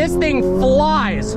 this thing flies.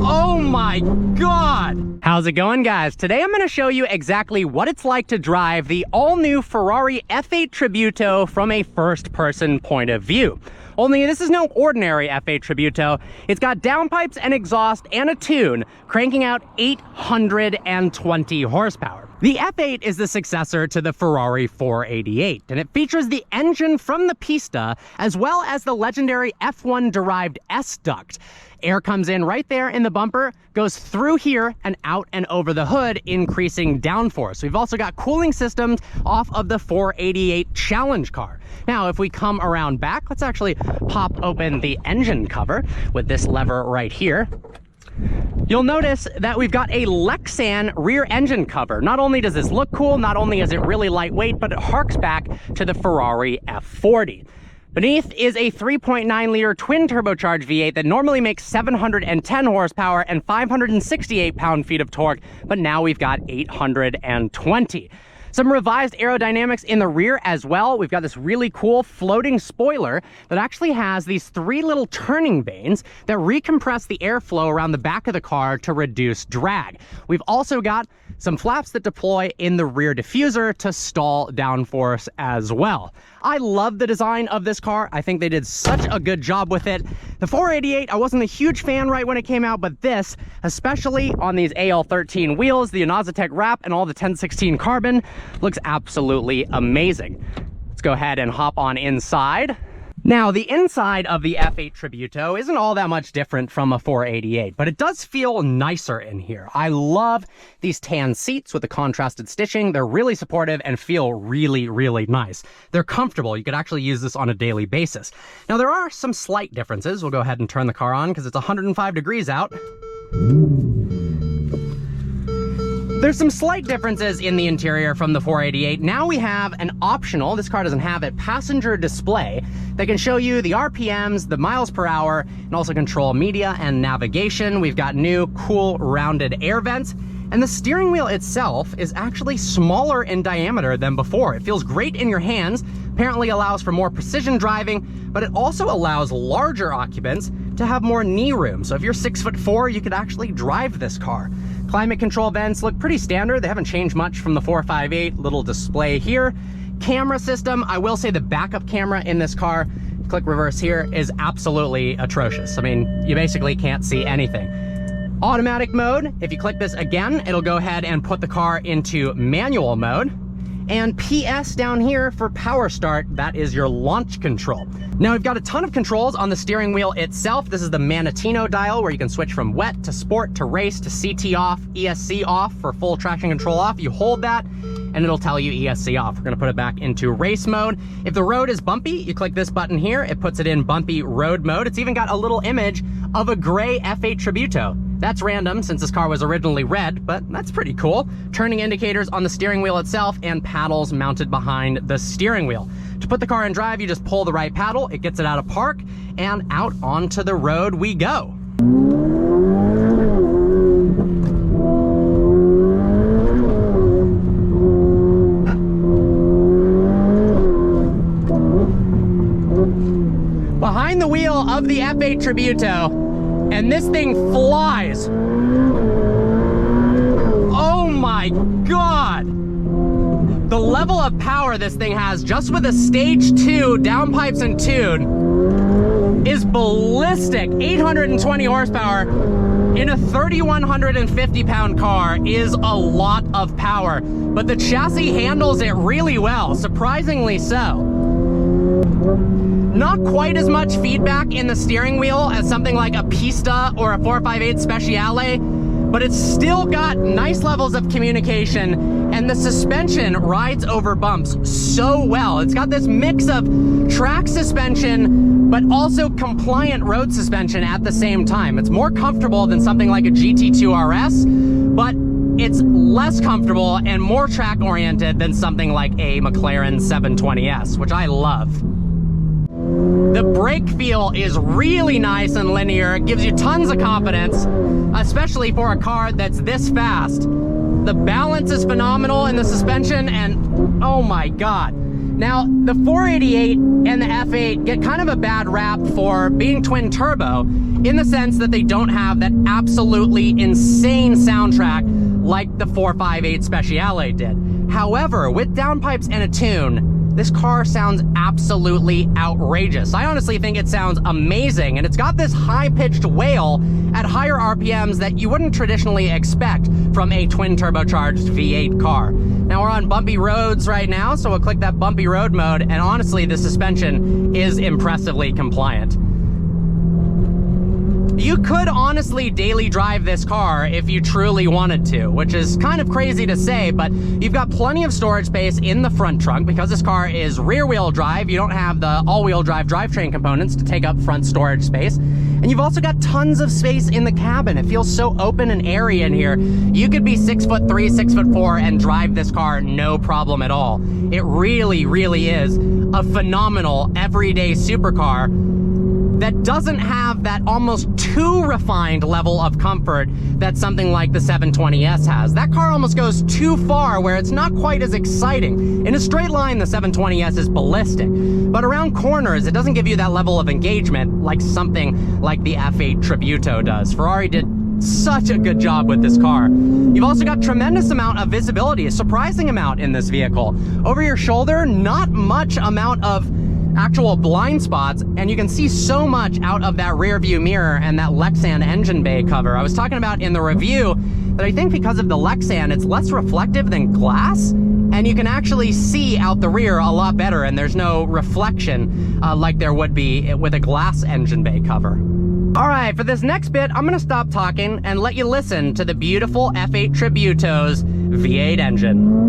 Oh my God. How's it going, guys? Today I'm going to show you exactly what it's like to drive the all-new Ferrari F8 Tributo from a first-person point of view. Only this is no ordinary F8 Tributo. It's got downpipes and exhaust and a tune, cranking out 820 horsepower. The F8 is the successor to the Ferrari 488, and it features the engine from the Pista, as well as the legendary F1-derived S-duct. Air comes in right there in the bumper, goes through here and out and over the hood, increasing downforce. We've also got cooling systems off of the 488 Challenge car. Now, if we come around back, let's actually pop open the engine cover with this lever right here. You'll notice that we've got a Lexan rear engine cover. Not only does this look cool, not only is it really lightweight, but it harks back to the Ferrari F40. Beneath is a 3.9-liter twin turbocharged V8 that normally makes 710 horsepower and 568 pound-feet of torque, but now we've got 820. Some revised aerodynamics in the rear as well. We've got this really cool floating spoiler that actually has these three little turning vanes that recompress the airflow around the back of the car to reduce drag. We've also got some flaps that deploy in the rear diffuser to stall downforce as well. I love the design of this car. I think they did such a good job with it. The 488, I wasn't a huge fan right when it came out, but this, especially on these AL13 wheels, the Inazitec wrap, and all the 1016 carbon, looks absolutely amazing. Let's go ahead and hop on inside. Now, the inside of the F8 Tributo isn't all that much different from a 488, but it does feel nicer in here. I love these tan seats with the contrasted stitching. They're really supportive and feel really, really nice. They're comfortable. You could actually use this on a daily basis. Now, there are some slight differences. We'll go ahead and turn the car on because it's 105 degrees out. There's some slight differences in the interior from the 488. Now we have an optional, this car doesn't have it, passenger display that can show you the RPMs, the miles per hour, and also control media and navigation. We've got new, cool, rounded air vents. And the steering wheel itself is actually smaller in diameter than before. It feels great in your hands, apparently allows for more precision driving, but it also allows larger occupants to have more knee room. So if you're 6'4", you could actually drive this car. Climate control vents look pretty standard. They haven't changed much from the 458. Little display here. Camera system, I will say the backup camera in this car, click reverse here, is absolutely atrocious. I mean, you basically can't see anything. Automatic mode, if you click this again, it'll go ahead and put the car into manual mode. And PS down here for power start, that is your launch control. Now we've got a ton of controls on the steering wheel itself. This is the Manatino dial where you can switch from wet to sport to race to CT off, ESC off for full traction control off. You hold that and it'll tell you ESC off. We're gonna put it back into race mode. If the road is bumpy, you click this button here, it puts it in bumpy road mode. It's even got a little image of a gray F8 Tributo. That's random since this car was originally red, but that's pretty cool. Turning indicators on the steering wheel itself and paddles mounted behind the steering wheel. To put the car in drive, you just pull the right paddle, it gets it out of park, and out onto the road we go. Behind the wheel of the F8 Tributo, and this thing flies. Oh my God! The level of power this thing has just with a stage 2 downpipes and tune is ballistic. 820 horsepower in a 3,150 pound car is a lot of power, but the chassis handles it really well, surprisingly so. Not quite as much feedback in the steering wheel as something like a Pista or a 458 Speciale, but it's still got nice levels of communication, and the suspension rides over bumps so well. It's got this mix of track suspension, but also compliant road suspension at the same time. It's more comfortable than something like a GT2 RS, but it's less comfortable and more track-oriented than something like a McLaren 720S, which I love. The brake feel is really nice and linear. It gives you tons of confidence, especially for a car that's this fast. The balance is phenomenal in the suspension, and oh my God. Now, the 488 and the F8 get kind of a bad rap for being twin turbo in the sense that they don't have that absolutely insane soundtrack like the 4.5/8 Speciale did. However, with downpipes and a tune, this car sounds absolutely outrageous. I honestly think it sounds amazing, and it's got this high-pitched wail at higher RPMs that you wouldn't traditionally expect from a twin-turbocharged V8 car. Now, we're on bumpy roads right now, so we'll click that bumpy road mode, and honestly, the suspension is impressively compliant. You could honestly daily drive this car if you truly wanted to, which is kind of crazy to say, but you've got plenty of storage space in the front trunk because this car is rear-wheel drive. You don't have the all-wheel drive drivetrain components to take up front storage space. And you've also got tons of space in the cabin. It feels so open and airy in here. You could be 6'3", 6'4", and drive this car no problem at all. It really, really is a phenomenal everyday supercar that doesn't have that almost too refined level of comfort that something like the 720S has. That car almost goes too far where it's not quite as exciting. In a straight line, the 720S is ballistic, but around corners, it doesn't give you that level of engagement like something like the F8 Tributo does. Ferrari did such a good job with this car. You've also got tremendous amount of visibility, a surprising amount in this vehicle. Over your shoulder, not much amount of actual blind spots, and you can see so much out of that rear view mirror and that Lexan engine bay cover. I was talking about in the review that I think because of the Lexan, it's less reflective than glass, and you can actually see out the rear a lot better, and there's no reflection like there would be with a glass engine bay cover. All right, for this next bit, I'm gonna stop talking and let you listen to the beautiful F8 Tributo's V8 engine.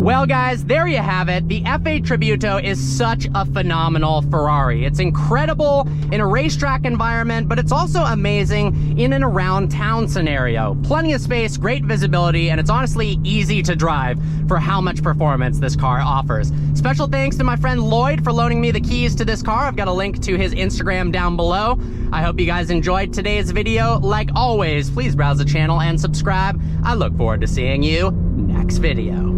Well guys, there you have it. The F8 Tributo is such a phenomenal Ferrari. It's incredible in a racetrack environment, but it's also amazing in and around town scenario. Plenty of space, great visibility, and it's honestly easy to drive for how much performance this car offers. Special thanks to my friend Lloyd for loaning me the keys to this car. I've got a link to his Instagram down below. I hope you guys enjoyed today's video. Like always, please browse the channel and subscribe. I look forward to seeing you next video.